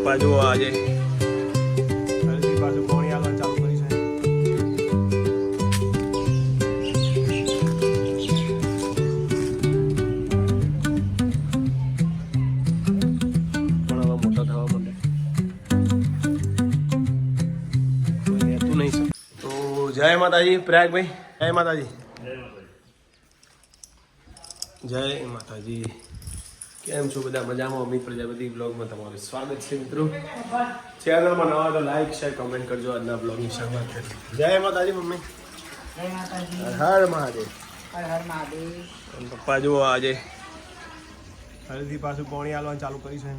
પપ્પા જુઓ આજે હલ્દી પાછું પાણી આવવાનું ચાલુ કરી છે. પણ હવે મોટા થવા માંડે કોઈ રહેતું નહીં. તો જય માતાજી પ્રયાગભાઈ, જય માતાજી. જય માતાજી. કેમ છો બધા? મજામાં? અમિત પ્રજાપતિ બ્લોગમાં તમારું સ્વાગત છે મિત્રો. ચેનલમાં નવા તો લાઈક શેર કમેન્ટ કરજો. આજના બ્લોગની શરૂઆત કરીએ. જય માતાજી મમ્મી. જય માતાજી. હર મહાદેવ. હર હર મહાદેવ. પપ્પા જુઓ આજે હલ્દી પાછું પાણી આવવાનું ચાલુ કરી છે.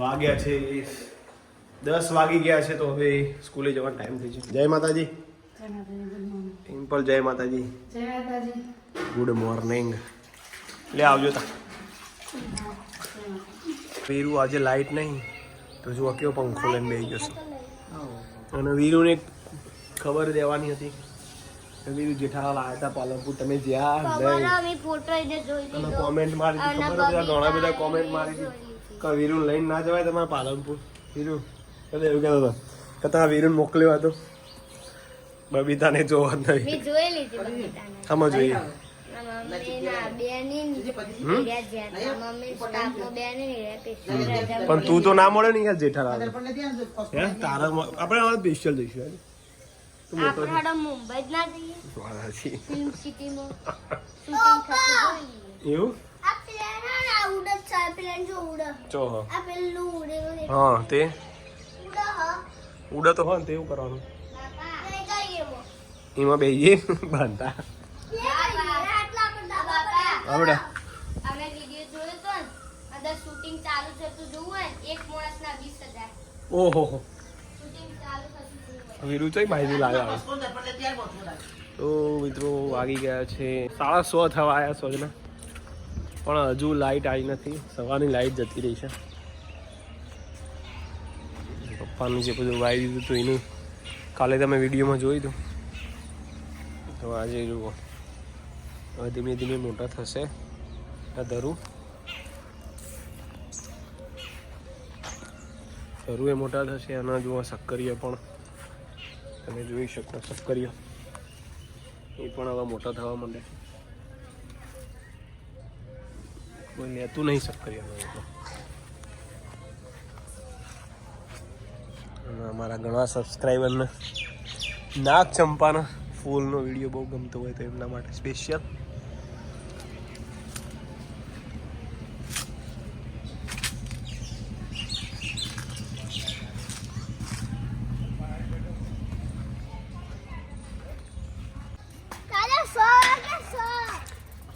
વાગ્યા છે 10 વાગી ગયા છે. તો હવે સ્કૂલે જવાનો ટાઈમ થઈ છે. જય માતાજી. ટિમ્પલ જય માતાજી. જય માતાજી. Good morning. લે આવજો તા. વીરુ આજે લાઈટ નહીં તો જો કેવો પંખો લઈને બેસી જશે. અને વીરુને ખબર દેવાની હતી કે વીરુ જેઠાલાલ આવ્યા હતા પાલનપુર, તમે જ્યાં નહીં અને કોમેન્ટ મારી હતી. ખબર હતી ઘણા બધા કોમેન્ટ મારી હતી કે વીરુ લઈને ના જવાય તમારે પાલનપુર. વીરુ કદાચ એવું કહેતો હતો કે તમે વીરુને મોકલ્યો હતો. બબીતાને જોવા નહીં. મેં જોઈ લીધી બબીતાને. આમાં જોઈએ. પણ તું તો ના મળે ને યાર જેઠાલાલ. હે તારા આપણે હવે સ્પેશિયલ જઈશું. તું મોટો છે. આપણે મુંબઈ જ ના જઈએ વારાથી. ફિલ્મ સિટીમાં શૂટિંગ થતું જોઈએ. એવું આ પ્લેન આ ઉડત છે, પ્લેન જો ઉડત. ચો હા. આ પેલું ઉડે હા તે ઉડે હા ઉડે તો હોય ને તેવું કરવાનું. બાપા નહીં જઈએ મો એમાં બેહીએ બાંધતા આટલા બધા બાપા આવડે. અમે વિડિયો જોયો તો ને અંદર શૂટિંગ ચાલુ છે. તું જોવું હોય એક માણસના 20,000 ઓહો શૂટિંગ ચાલુ થતી જોવું. વીરુ ચઈ માહિતી લાવ્યા આવે. તો મિત્રો વાગી ગયા છે 6:30 થવા આવ્યા સોજના. પણ હજુ લાઈટ આવી નથી. સવારની લાઈટ જતી રહી છે. પપ્પાનું જે બધું વાવી દીધું હતું એનું કાલે તમે વિડીયોમાં જોયું હતું. તો આજે જુઓ હવે ધીમે ધીમે મોટા થશે ધરું. ધરું એ મોટા થશે. અને જુઓ સક્કરિયા પણ તમે જોઈ શકો. સક્કરિયા એ પણ હવે મોટા થવા માંડે. કોઈ લેતું નહીં સક્કરિયા. અમારા ઘણા સબસ્ક્રાઈબરને નાગ ચંપાના ફૂલનો વિડીયો બહુ ગમતો હોય તો એમના માટે સ્પેશિયલ.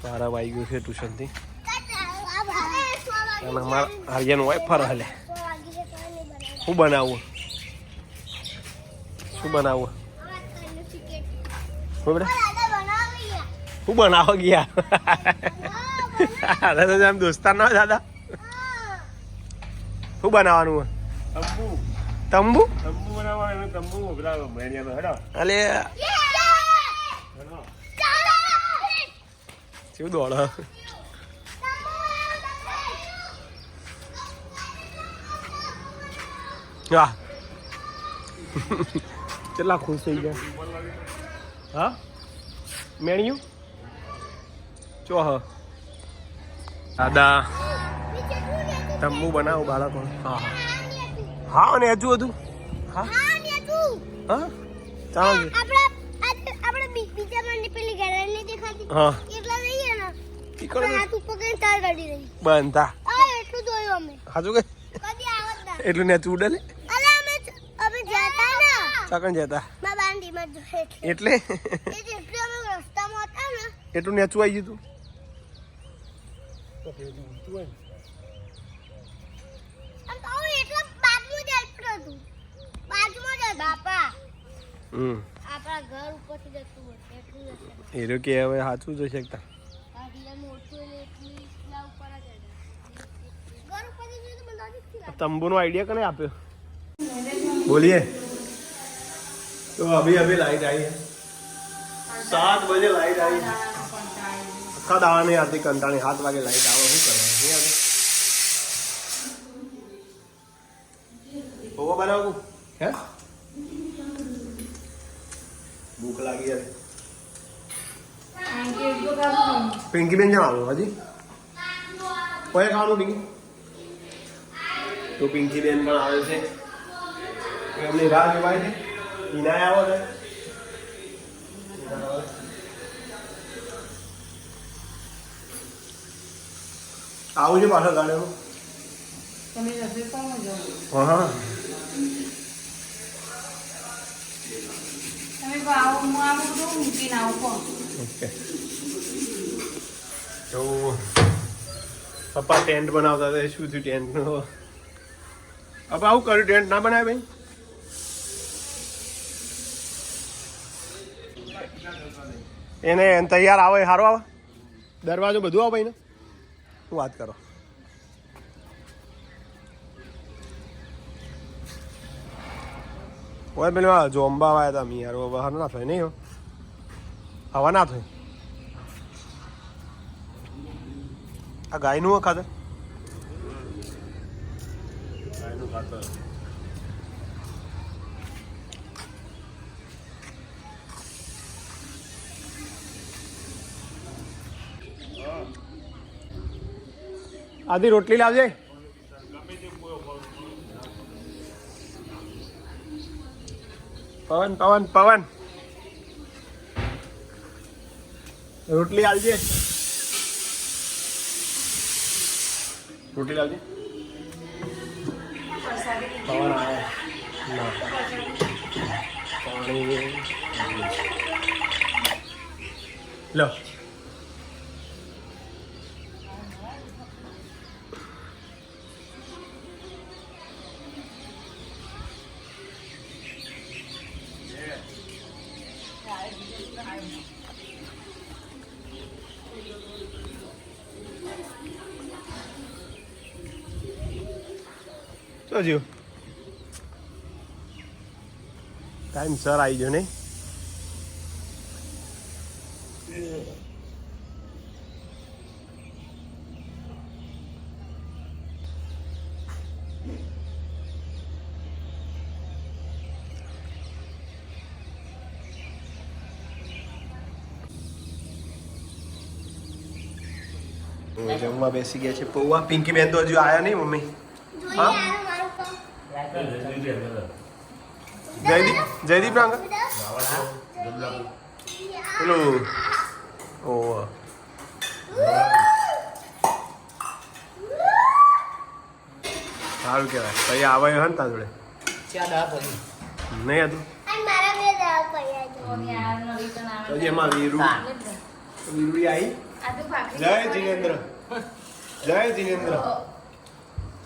તારા વાઈ ગયું છે ટ્યુશનથી. અને અમારા આર્યન વાઈફર હાલે. શું બનાવવું? શું બનાવવું? શું બનાવો ગયા? અરે તો આમ દોસ્તાર ના દાદા. શું બનાવવાનું? તંબુ. તંબુ બનાવવાનું. તંબુ અલે શું દોડ. હા કેટલા ખુશ થઈ ગયા. હા મેણ્યું ચો હ દાદા તંબુ બનાવો બાળકો. હા હા હા. અને હજુ હતું. હા હા ચાલો. આપણે બીજા મંડી પેલી ગેરંટી દેખાતી હા એટલા લઈએ ને ટીકડ હાથ ઉપર કઈ તાર ગાડી રહી બનતા. આ એટલું જોયું અમે. હાજુ કે કદી આવત ના. એટલું ને ચૂડે ને અલા અમે જતા ના ચાકણ જતા મા બાંડી માં જો એટલે એ જેટલું અમે રસ્તામાં હતા ને એટલું નેચું આવી ગયું આમ તો એટલા બાજુમાં જ હતું. બાજુમાં જ બાપા હમ આપણા ઘર ઉપરથી જતું હોય એટલું જ હશે. એ કે હવે સાચું જોઈ શકતા. ગાડીલા મોટું એટલે એટલા ઉપર જ હતા. ઘર ઉપરથી જોઈએ તો મને નજીકથી લાગે. तंबू नो आइडिया कने आप्यो बोलिए। तो अभी अभी लाइट आई है 7 बजे लाइट आई है। આખા દાવા નહીં આવતી કંટાળી 7 વાગે લાઈટ આવે શું કરે નહીં આવતી પૌવા બનાવું હે ભૂખ લાગી યાર પિંકી બેન જમ આવું હજી કોઈ ખાવાનું પિંકી તો પિંકી બેન પણ આવે છે એમની રાહ જોવાય છે ઈનાય આવો છે આવું છે પાછળ ગાડીમાં તમે રસોઈ પણ જો હા તમે આવો હું આવું તો મૂકીને આવું કોણ ઓકે તો પપ્પા ટેન્ટ બનાવતા હતા શું થયું ટેન્ટનું પપ્પા આવું કર્યું ટેન્ટ ના બનાવે ભાઈ એને તૈયાર આવે સારું આવે દરવાજો બધું આવે ભાઈ ને શું વાત કરો ઓય પેલા જોંબા આવ્યા હતા મી યાર બહાર ના થાય નહીં હવા ના થાય આ ગાયનું ખાતર ગાયનું ખાતર આધી રોટલી લાવજે પવન પવન પવન રોટલી આલજે રોટલી લાવજે પવન આવે ના પાણી લો શું થયું ટાઈમ સર આવી ગયો નહીં જમવા બેસી ગયા છે પૌવા પિંકી બેન તો હજુ આયા નહીં મમ્મી હા જયદીપ રાંગ પેલું ઓ સારું કહેવાય પછી આવે હે ને તાર જોડે નહીં હતું પછી એમાં વીરુડી આવી જય જીનેન્દ્ર જય જીનેન્દ્ર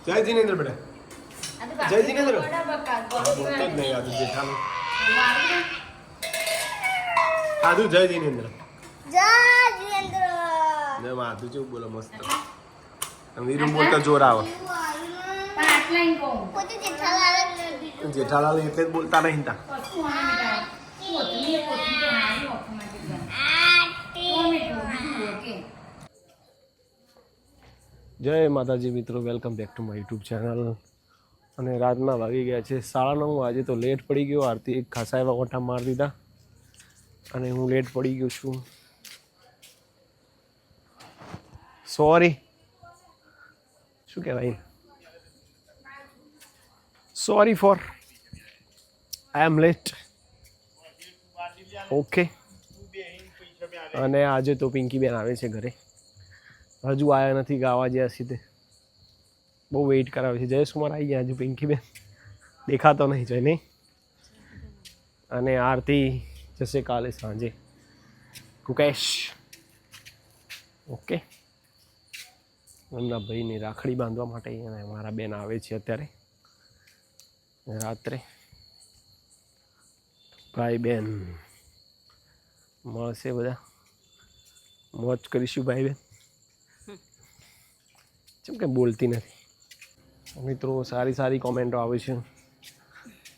જય જીનેન્દ્ર બેટા જય જીનેન્દ્ર બોલતો જ નહીં આદુ જેઠાનું આદુ જય જીનેન્દ્ર આદુ જેવું બોલો મસ્ત વીરુ બોલતો જોર આવે જેઠાલાલ એટલે જ બોલતા નહીં તા જય માતાજી મિત્રો welcome back to my YouTube channel અને રાતના વાગી ગયા છે 9:30 આજે તો લેટ પડી ગયો આરતી એક ખાસા એવા ઓઠા મારી દીધા અને હું લેટ પડી ગયો છું સોરી શું કહેવાય sorry four I M late okay અને આજે તો પિંકી બેન આવે છે ઘરે હજુ આવ્યા નથી ગાવા જ્યાં સીધે બહુ વેઇટ કરાવે છે જયેશ કુમાર આવી ગયા હજુ પિંકી બેન દેખાતો નહીં જોઈ નહીં અને આરતી જશે કાલે સાંજે કુકેશ ઓકે એમના ભાઈની રાખડી બાંધવા માટે અને મારા બેન આવે છે અત્યારે રાત્રે ભાઈ બેન મળશે બધા મોજ કરીશું ભાઈ બેન જેમ કે બોલતી નથી મિત્રો સારી કોમેન્ટો આવે છે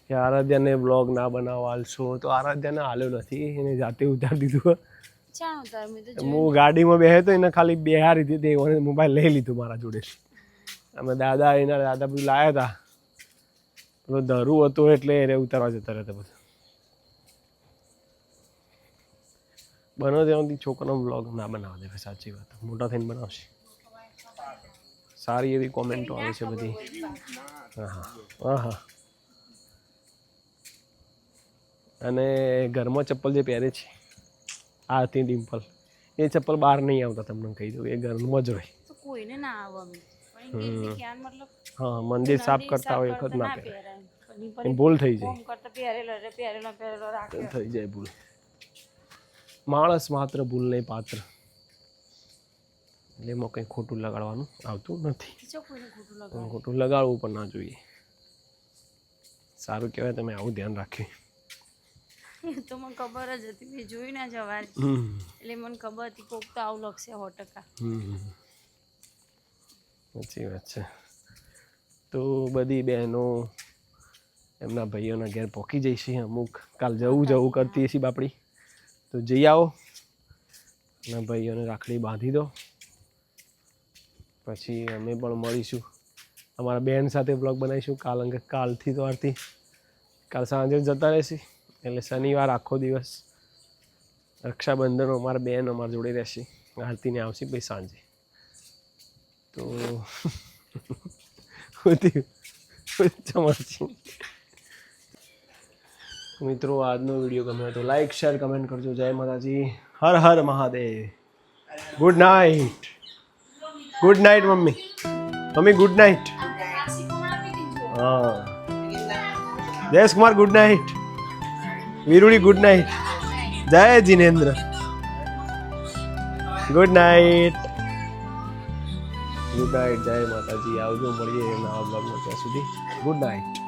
કે આરાધ્યાને બ્લોગ ના બનાવવા હાલશો તો આરાધ્યાને હાલ્યો નથી એને જાતે ઉતારી દીધું ચાલો તાર મેં તો હું ગાડીમાં બેહે તો એને ખાલી બેહારી દીધી એને મોબાઈલ લઈ લીધું મારા જોડે. અમે એના દાદા બધું લાયા હતા, પેલો ધરું હતો એટલે એને ઉતારવા જતા રહેતા બધા. બનો ત્યાંથી છોકરાનો વ્લોગ ના બનાવવા દે, સાચી વાત, મોટા થઈને બનાવશે. સારી એવી કોમેન્ટો આવે છે બધી. હા હા હા. અને ઘરમાં ચપ્પલ જે પહેરે છે આ હતી ડિમ્પલ, એ ચપ્પલ બહાર નહીં આવતા, તમને કહી દઉં, એ ઘરમાં જ રહે. તો કોઈને ના આવે અમે પણ ક્યાં મતલબ હા, મંદિર સાફ કરતા હોય વખત ના પહેરાય, ભૂલ થઈ જાય, કરતા પહેરેલો રાખે થઈ જાય ભૂલ. માણસ માત્ર ભૂલ નહીં પાત્ર, એટલે એમાં કંઈ ખોટું લગાડવાનું આવતું નથી. ખોટું લગાડવું પણ ના જોઈએ. સારું કહેવાય તમે આવું ધ્યાન રાખ્યું. તો મને ખબર જ હતી, મેં જોઈ ના જવા એટલે મને ખબર હતી કોક તો આવું લખશે 100%. સાચી વાત છે. તો બધી બહેનો એમના ભાઈઓના ઘેર પહોંચી જઈશી. અમુક કાલ જવું કરતી હશે બાપડી, તો જઈ આવો અને ભાઈઓને રાખડી બાંધી દો. પછી અમે પણ મળીશું, અમારા બેન સાથે બ્લોગ બનાવીશું કાલથી. તો આરતી કાલ સાંજે જતા રહેશે, એટલે શનિવાર આખો દિવસ રક્ષાબંધન અમારા બેન અમારા જોડે રહેશે. આરતીને આવશે પછી સાંજે. તો મિત્રો, આજનો વિડીયો ગમ્યો તો લાઈક શેર કમેન્ટ કરજો. જય Mataji, Har Har Mahadev. Good night. Good night mummy. Mummy good night. હા, જયેશ કુમાર ગુડ નાઇટ. વીરુડી ગુડ નાઇટ. જય Jinendra good night. Good night. જય માતાજી. આવજો, મળીએ નવા બ્લોગમાં. ત્યાં સુધી ગુડ નાઇટ.